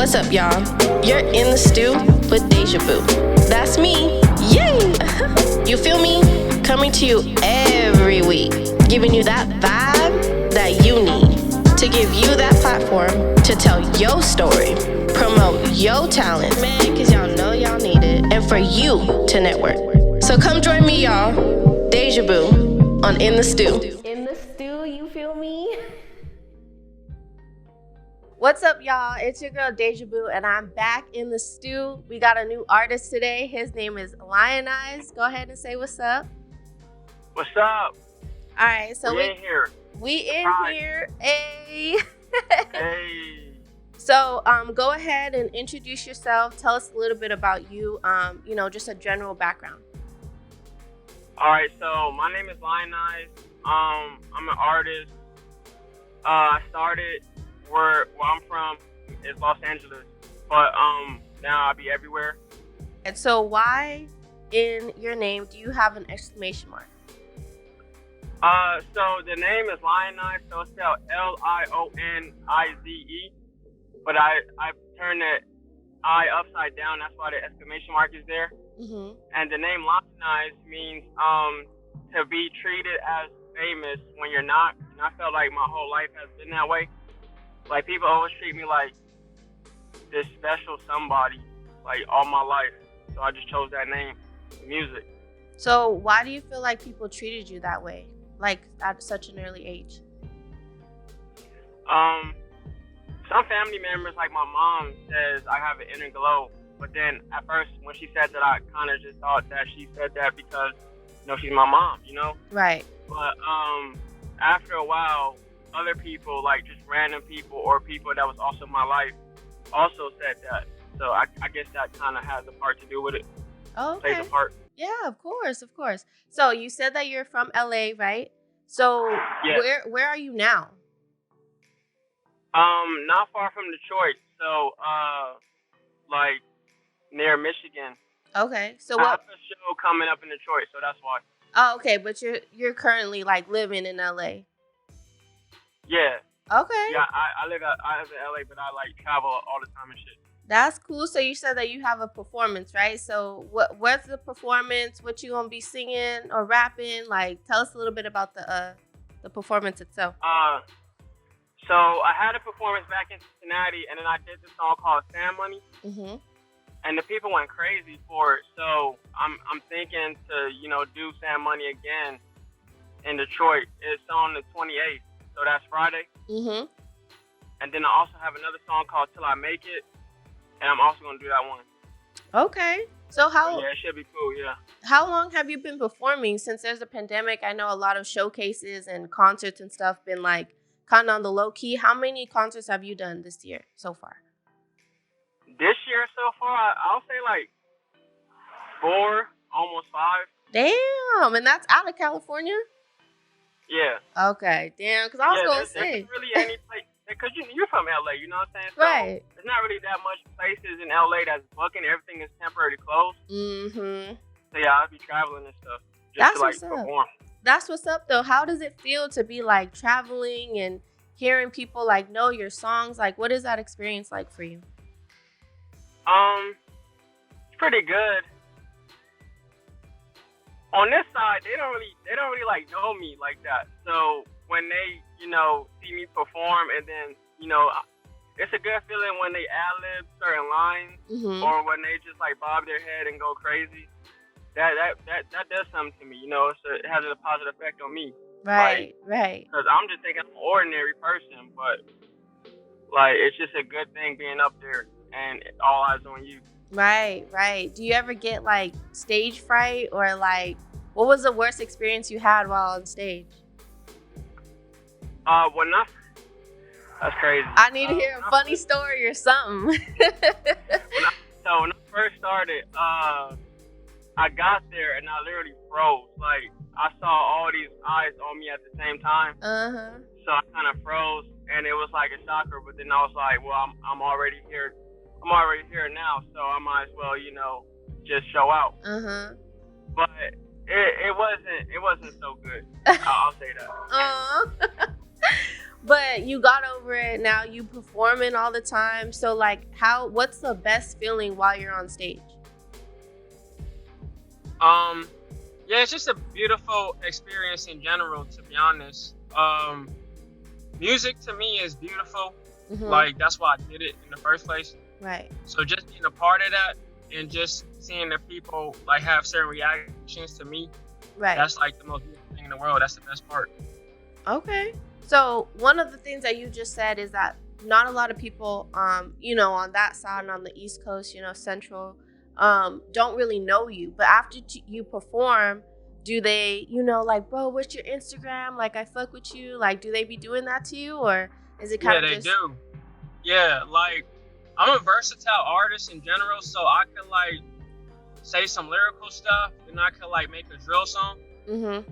What's up, y'all? You're in the stew with DejahBoo. That's me. Yay! You feel me? Coming to you every week, giving you that vibe that you need to give you that platform to tell your story, promote your talent, man, because y'all know y'all need it, and for you to network. So come join me, y'all. DejahBoo on In the Stew. In the Stew, you feel me? What's up, y'all? It's your girl DejahBoo, and I'm back in the stew. We got a new artist today. His name is Lionize. Go ahead and say what's up. What's up? All right, so we in here. We in Hi. here. Hey. Hey. So, go ahead and introduce yourself. Tell us a little bit about you. Just a general background. All right, so my name is Lionize. I'm an artist. I started where I'm from is Los Angeles, but now I be everywhere. And so why in your name do you have an exclamation mark? So the name is Lionize, so it's spelled Lionize, but I turned the I upside down. That's why the exclamation mark is there. Mm-hmm. And the name Lionize means to be treated as famous when you're not. And I felt like my whole life has been that way. Like, people always treat me like this special somebody, like, all my life. So I just chose that name, music. So why do you feel like people treated you that way, like, at such an early age? Some family members, like my mom, says I have an inner glow. But then at first, when she said that, I kind of just thought that she said that because, she's my mom, Right. But after a while, other people, like just random people or people that was also in my life, also said that. So I guess that kind of has a part to do with it. Oh, okay. Plays a part. Yeah, of course. So you said that you're from LA, right? So Yeah. where are you now? Not far from Detroit. So like near Michigan. Okay. So I what? have a show coming up in Detroit, so that's why. Oh, okay. But you're currently like living in LA. Yeah. Okay. Yeah, I live in LA, but I like travel all the time and shit. That's cool. So you said that you have a performance, right? So what's the performance? What you gonna be singing or rapping? Like, tell us a little bit about the performance itself. So I had a performance back in Cincinnati, and then I did this song called Sand Money, Mm-hmm. and the people went crazy for it. So I'm thinking to do Sand Money again in Detroit. It's on the 28th, so that's Friday. Mm-hmm. And then I also have another song called Till I Make It, and I'm also gonna do that one. Okay. So Yeah, it should be cool. Yeah. how long have you been performing? Since there's a pandemic, I know a lot of showcases and concerts and stuff been like kind of on the low key. How many concerts have you done this year so far? This year so far, I'll say like 4, almost 5. Damn, and that's out of California? Yeah. Okay, damn, because I was going to say. There's really any place, because you're from LA, you know what I'm saying? So Right. there's not really that much places in LA that's booking. Everything is temporarily closed. Mm-hmm. So yeah, I'll be traveling and stuff just That's to like what's up. perform. That's what's up, though. How does it feel to be like traveling and hearing people like know your songs? Like, what is that experience like for you? It's pretty good. On this side, they don't really like know me like that. So when they, see me perform, and then, it's a good feeling when they ad-lib certain lines, Mm-hmm. or when they just like bob their head and go crazy. That does something to me, it has a positive effect on me. Right. Because I'm just thinking I'm an ordinary person, but like it's just a good thing being up there and all eyes on you. Right. Do you ever get like stage fright, or like what was the worst experience you had while on stage? That's crazy. I need to hear a funny story or something. When I first started, I got there and I literally froze. Like I saw all these eyes on me at the same time. Uh-huh. So I kind of froze, and it was like a shocker. But then I was like, well, I'm already here. I'm already here now, so I might as well, just show out. Uh-huh. But it wasn't so good. I'll say that. But you got over it. Now you performing all the time. So like, what's the best feeling while you're on stage? Yeah, it's just a beautiful experience in general, to be honest. Music to me is beautiful. Mm-hmm. Like, that's why I did it in the first place. Right. So just being a part of that and just seeing the people like have certain reactions to me, Right. that's like the most beautiful thing in the world. That's the best part. Okay. So one of the things that you just said is that not a lot of people, on that side, on the East Coast, Central, don't really know you. But after you perform, do they, like, bro, what's your Instagram? Like, I fuck with you. Like, do they be doing that to you, or is it kind of just? Yeah, they do. Yeah, like, I'm a versatile artist in general, so I can like say some lyrical stuff, and I can like make a drill song. Mm-hmm.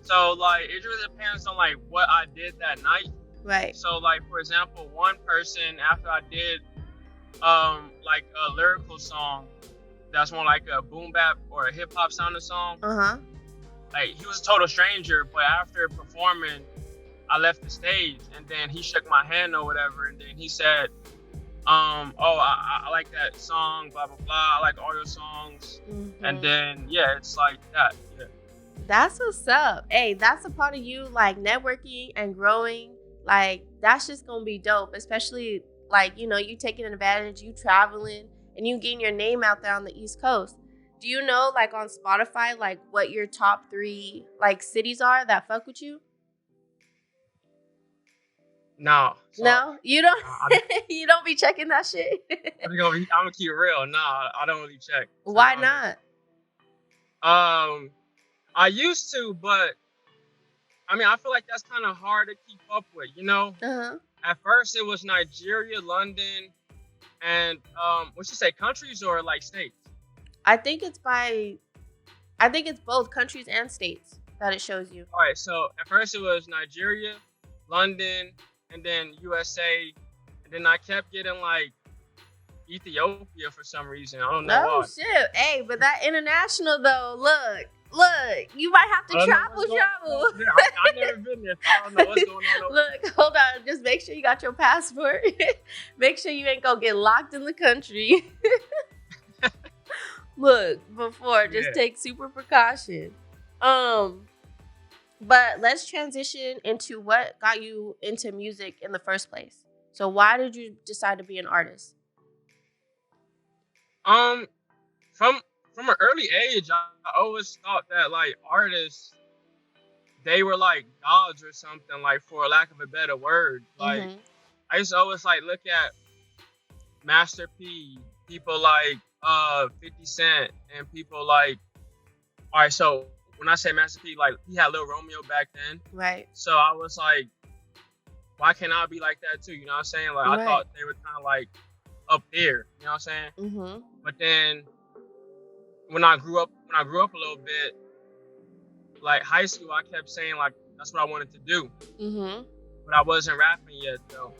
So like, it really depends on like what I did that night. Right. So like, for example, one person after I did like a lyrical song that's more like a boom bap or a hip hop sounding song. Uh-huh. Like, he was a total stranger, but after performing, I left the stage, and then he shook my hand or whatever, and then he said, I like that song, blah blah blah. I like all your songs. Mm-hmm. And then it's like that. Yeah. That's what's up. Hey, that's a part of you, like, networking and growing. Like, that's just gonna be dope, especially like, you taking advantage, you traveling, and you getting your name out there on the East Coast. Do you know, like, on Spotify, like, what your top 3 like cities are that fuck with you? No. No, you don't. You don't be checking that shit. I'm gonna keep it real. No, I don't really check. Why not? I used to, but I mean, I feel like that's kind of hard to keep up with. Uh-huh. At first, it was Nigeria, London, and what you say, countries or like states? I think it's both countries and states that it shows you. All right, so at first it was Nigeria, London, and then USA, and then I kept getting like Ethiopia for some reason. I don't know why. Oh shit! Hey, but that international though, look, you might have to travel. Yeah, I've never been there. So I don't know what's going on. Look, hold on. Just make sure you got your passport. Make sure you ain't gonna get locked in the country. Look, just take super precaution. But let's transition into what got you into music in the first place. So why did you decide to be an artist? From an early age, I always thought that like artists, they were like gods or something, like, for lack of a better word. Like, Mm-hmm. I used to always like look at Master P, people like 50 Cent, and people like, all right, so when I say Master P, like, he had Lil Romeo back then. Right. So I was like, why can't I be like that too? You know what I'm saying? Like, Right. I thought they were kind of like up there. You know what I'm saying? Mm-hmm. But then when I grew up a little bit, like high school, I kept saying like that's what I wanted to do. Mm-hmm. But I wasn't rapping yet though.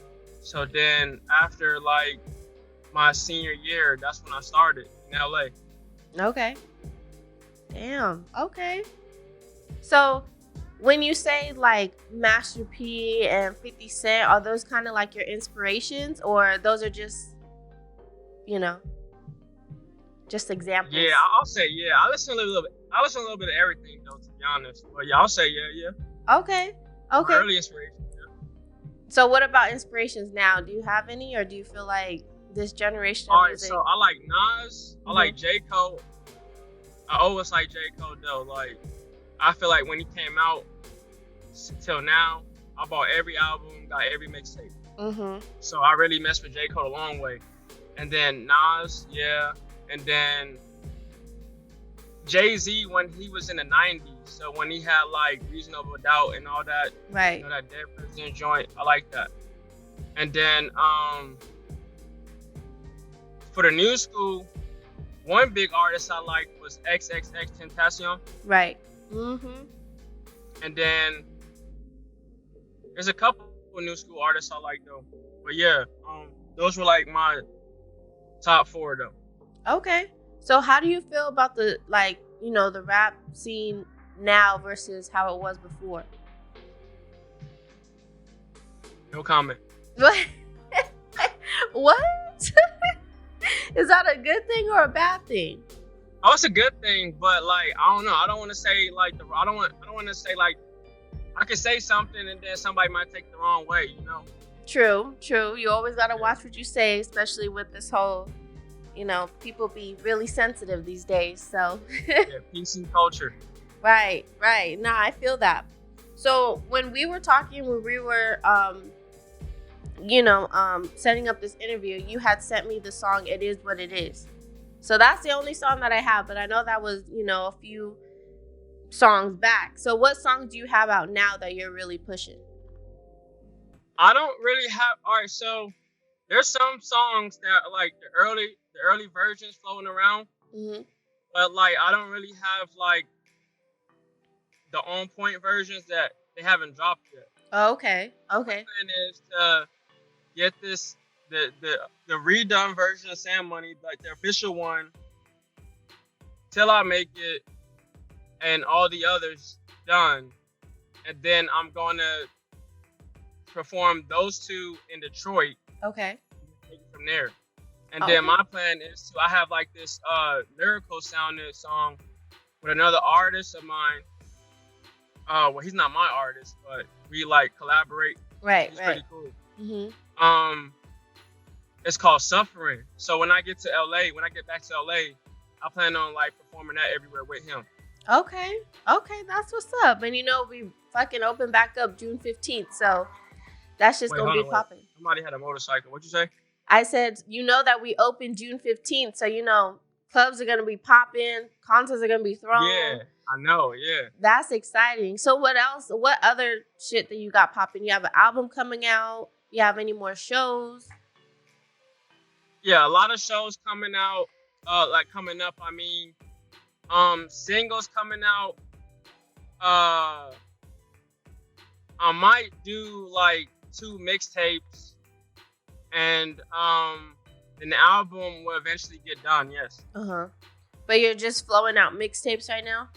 So then after like my senior year, that's when I started in LA. Okay. Damn. Okay. So when you say like Master P and 50 Cent, are those kind of like your inspirations, or those are just, just examples? Yeah, I'll say yeah. I listen a little bit of everything though, to be honest. But yeah, I'll say yeah. Okay. Okay. Early inspiration. Yeah. So what about inspirations now? Do you have any, or do you feel like this generation of All right, music? so I like Nas. I like J. Cole. I always like J. Cole though. Like, I feel like when he came out till now, I bought every album, got every mixtape. Mm-hmm. So I really messed with J. Cole a long way. And then Nas, yeah. And then Jay-Z when he was in the 90s. So when he had like Reasonable Doubt and all that, Right. that Dead President joint, I like that. And then for the new school, one big artist I liked was XXXTentacion. Right. Mm-hmm. And then there's a couple of new school artists I like though. But yeah, those were like my top 4 though. Okay. So how do you feel about the the rap scene now versus how it was before? No comment. What? What? Is that a good thing or a bad thing? Oh, it's a good thing, but like I don't know. I don't want to say like I don't want to say like I could say something and then somebody might take it the wrong way. You know. True. You always gotta watch what you say, especially with this whole, people be really sensitive these days. So. Yeah, PC culture. Right. Nah, I feel that. So when we were talking, when we were, setting up this interview, you had sent me the song "It Is What It Is." So that's the only song that I have, but I know that was, a few songs back. So what songs do you have out now that you're really pushing? I don't really have. All right, so there's some songs that are like the early versions floating around, but like I don't really have like the on point versions that they haven't dropped yet. Oh, okay. My plan is to get the redone version of Sam Money, like the official one, till I make it and all the others done, and then I'm gonna perform those two in Detroit. Okay. Take it from there. And then my plan is I have like this lyrical sounding song with another artist of mine. Well, he's not my artist, but we like collaborate. Right. He's pretty cool. It's called Suffering. So when I get back to LA, I plan on like performing that everywhere with him. Okay, that's what's up. And we fucking open back up June 15th, so that's just gonna be popping. Somebody had a motorcycle. What'd you say? I said, that we open June 15th, so clubs are gonna be popping, concerts are gonna be thrown. Yeah, I know. Yeah, that's exciting. So what else? What other shit that you got popping? You have an album coming out? You have any more shows? Yeah, a lot of shows coming out. Coming up. I mean, singles coming out. I might do like 2 mixtapes, and the album will eventually get done. Yes. But you're just flowing out mixtapes right now.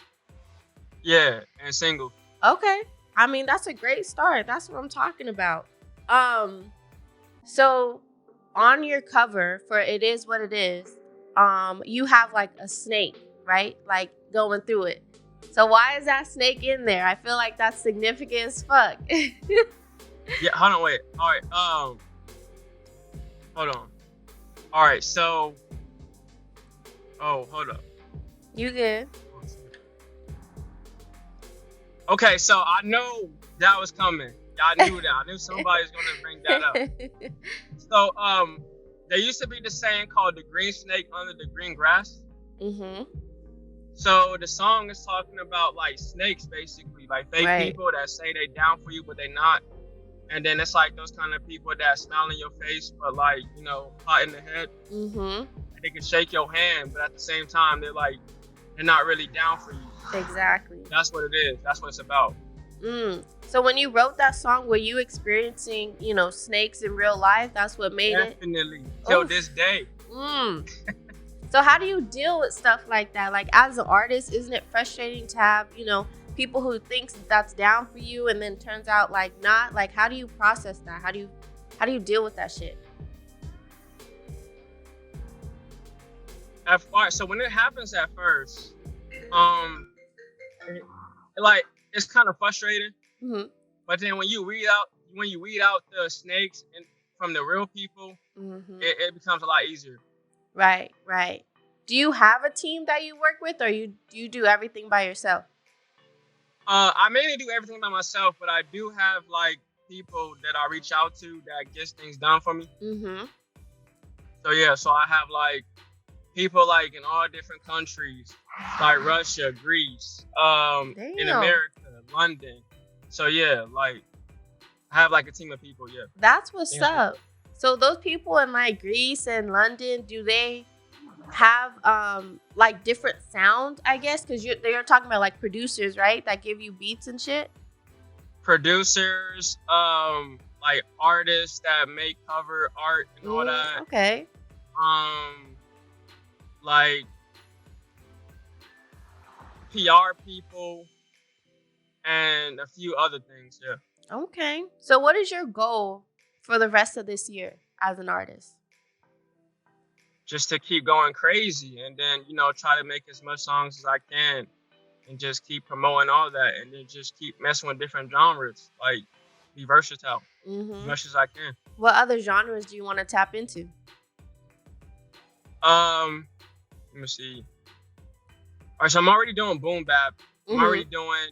Yeah, and singles. Okay, I mean that's a great start. That's what I'm talking about. So on your cover for "It Is What It Is," you have like a snake, right? Like going through it. So why is that snake in there? I feel like that's significant as fuck. Yeah, hold on, wait. All right, hold on. All right, so, hold up. You good? Okay, so I know that was coming. I knew that. I knew somebody was gonna bring that up. So, there used to be this saying called "the green snake under the green grass." So the song is talking about like snakes, basically, like fake people that say they down for you, but they not. And then it's like those kind of people that smile in your face, but like, hot in the head. And they can shake your hand, but at the same time, they're not really down for you. Exactly. That's what it is. That's what it's about. So when you wrote that song, were you experiencing, snakes in real life? That's what made it? Definitely. Till this day. So how do you deal with stuff like that? Like as an artist, isn't it frustrating to have, people who thinks that's down for you and then turns out like not? Like how do you process that? How do you deal with that shit? So when it happens at first, it's kind of frustrating. But then when you weed out the snakes from the real people, it becomes a lot easier. Right. Do you have a team that you work with, or you do everything by yourself? I mainly do everything by myself, but I do have like people that I reach out to that gets things done for me. So yeah, so I have like people like in all different countries, like Russia, Greece, in America, London. So yeah, like I have like a team of people. Yeah, that's what's up. So those people in like Greece and London, do they have like different sound? I guess because they're talking about like producers, right? That give you beats and shit. Producers, like artists that make cover art and all that. Okay. Like PR people and a few other things. Yeah. Okay. So what is your goal for the rest of this year as an artist? Just to keep going crazy, and then try to make as much songs as I can, and just keep promoting all that, and then just keep messing with different genres, like be versatile as much as I can. What other genres do you want to tap into? Let me see. All right, so I'm already doing boom bap. I'm already doing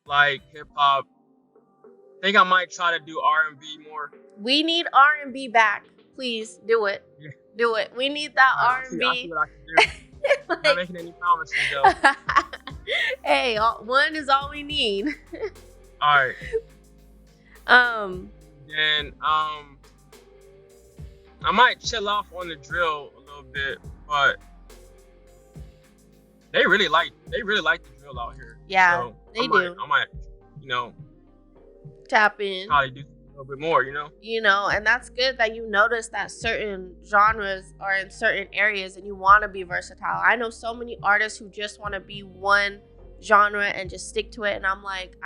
like hip hop. I think I might try to do R&B more. We need R&B back. Please do it. Yeah. Do it. We need that R&B. I'll see what I can do. I'm not making any promises though. Hey, one is all we need. All right. Then I might chill off on the drill a little bit, but they really like the drill out here. Yeah, so they do. I might, tap in. Probably do a little bit more, And that's good that you notice that certain genres are in certain areas and you want to be versatile. I know so many artists who just want to be one genre and just stick to it. And I'm like,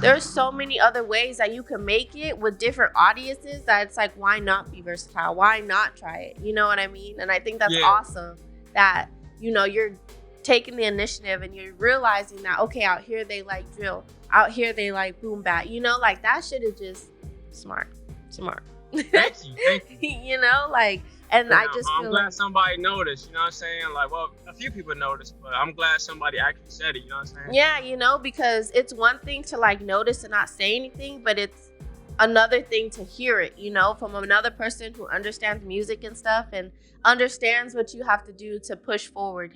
there's so many other ways that you can make it with different audiences that it's like, why not be versatile? Why not try it? You know what I mean? And I think that's awesome that, you're taking the initiative and you're realizing that, okay, out here they like drill. Out here they like boom bap. Like that shit is just smart. Thank you. And I just I'm feel glad like somebody noticed, you know what I'm saying? Like, well, a few people noticed, but I'm glad somebody actually said it, you know what I'm saying? Yeah, because it's one thing to like notice and not say anything, but it's another thing to hear it, from another person who understands music and stuff and understands what you have to do to push forward,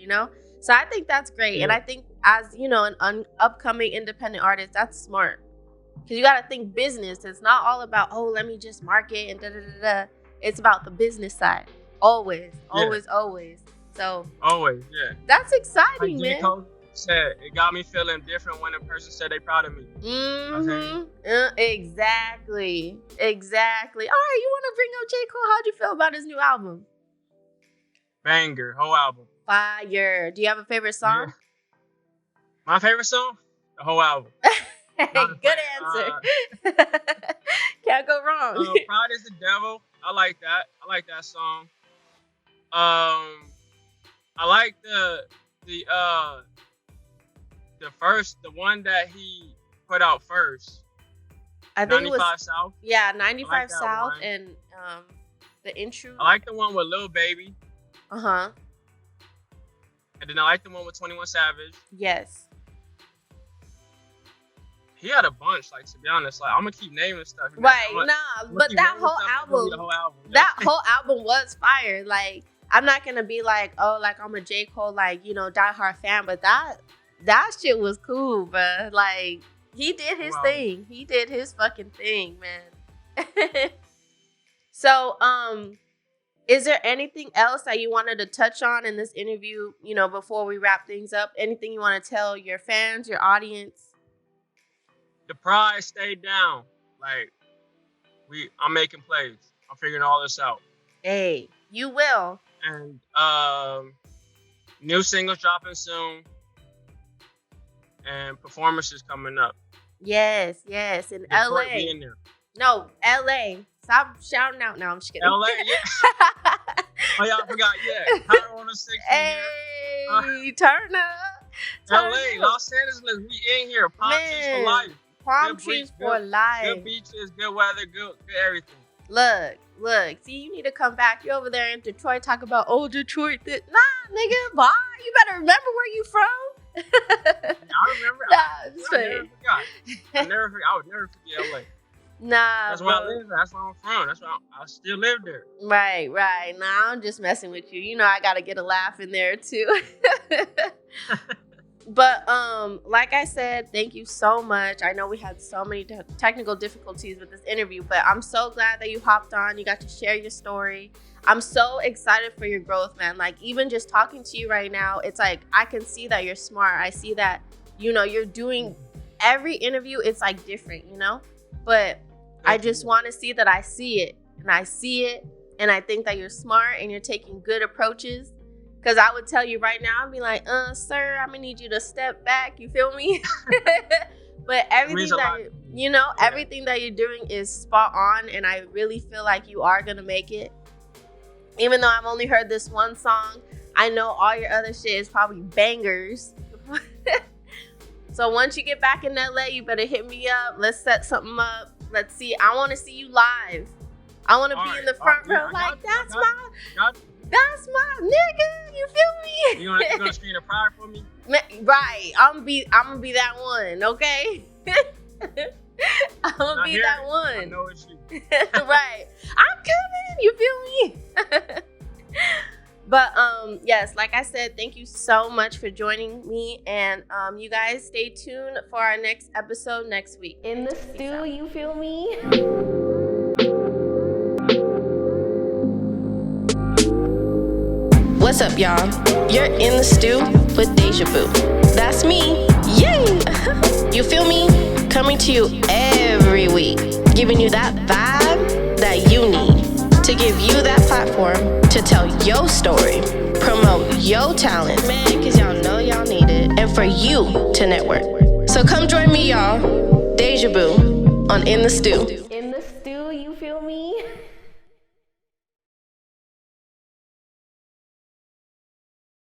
So I think that's great. Yeah. And I think as, an upcoming independent artist, that's smart. Because you got to think business. It's not all about, let me just market and da-da-da-da. It's about the business side. Always. So. Always, yeah. That's exciting, like man. Cole said, it got me feeling different when a person said they proud of me. Exactly. All right, you want to bring up J. Cole? How'd you feel about his new album? Banger, whole album. Fire. Do you have a favorite song? Yeah. My favorite song? The whole album. Good answer. Can't go wrong. Pride is the Devil. I like that song. I like the one that he put out first. I think 95 it was, South. Yeah, 95 South one. And the intro. I like the one with Lil Baby. Uh-huh. And then I like the one with 21 Savage. Yes. He had a bunch, like, to be honest. Like, I'm gonna keep naming stuff. Right, but that whole album, whole album was fire. Like, I'm not gonna be like, I'm a J. Cole, diehard fan, but that shit was cool, bruh. Like, he did his thing. He did his fucking thing, man. So, is there anything else that you wanted to touch on in this interview, before we wrap things up? Anything you want to tell your fans, your audience? The pride stayed down. Like, I'm making plays. I'm figuring all this out. Hey, you will. And new singles dropping soon. And performances coming up. Yes. In LA. Being there. No, LA. Stop shouting out now. I'm just kidding. LA, yeah. Oh, y'all forgot, yeah. Power on the 6. Hey, turn up. LA, Los Angeles, we in here. Palm trees for life. Palm trees for life. Good beaches, good weather, good everything. Look. See, you need to come back. You're over there in Detroit, talk about, Detroit. Nah, nigga, bye. You better remember where you from. I remember. I never forgot. I would never forget LA. Nah, that's where I live. That's where I'm from. That's why I still live there. Right. Nah, I'm just messing with you. I gotta get a laugh in there too. But like I said, thank you so much. I know we had so many technical difficulties with this interview, but I'm so glad that you hopped on. You got to share your story. I'm so excited for your growth, man. Like, even just talking to you right now, it's like I can see that you're smart. I see that, you're doing every interview. It's like different, but I just want to see that I see it, and I see it, and I think that you're smart and you're taking good approaches. Because I would tell you right now, I'd be like, sir, I'm going to need you to step back. You feel me? But everything everything that you're doing is spot on, and I really feel like you are gonna make it. Even though I've only heard this one song, I know all your other shit is probably bangers. So once you get back in LA, you better hit me up. Let's set something up. Let's see. I want to see you live. I want to be in the front row. That's my nigga. You feel me? You gonna screen a prayer for me? Right. I'm gonna be that one. Okay. I'm gonna be that one. I know it's you. Right. I'm coming. You feel me? But yes, like I said, thank you so much for joining me, and you guys stay tuned for our next episode next week. In the stew, you feel me? What's up, y'all? You're in the stew with DejahBoo. That's me. Yay! You feel me? Coming to you every week, giving you that vibe that you need to give you that platform to tell your story, promote your talent, man, because y'all know y'all need it, and for you to network. So come join me, y'all. DejahBoo on In the Stew. In the Stew, you feel me?